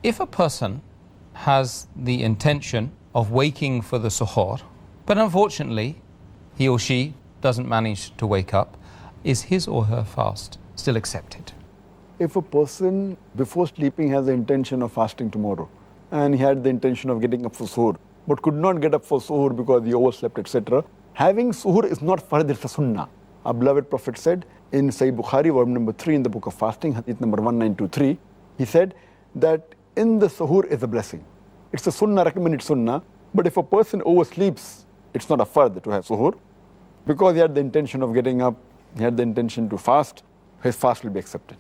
If a person has the intention of waking for the suhoor, but unfortunately he or she doesn't manage to wake up, is his or her fast still accepted? If a person before sleeping has the intention of fasting tomorrow, and he had the intention of getting up for suhoor, but could not get up for suhoor because he overslept, etc., having suhoor is not fard, it's a sunnah. Our beloved Prophet said in Sahih Bukhari, verse number 3 in the book of fasting, hadith number 1923, he said that in the suhoor is a blessing. It's a sunnah, recommended sunnah, but if a person oversleeps, it's not a fard to have suhoor. Because he had the intention of getting up, he had the intention to fast, his fast will be accepted.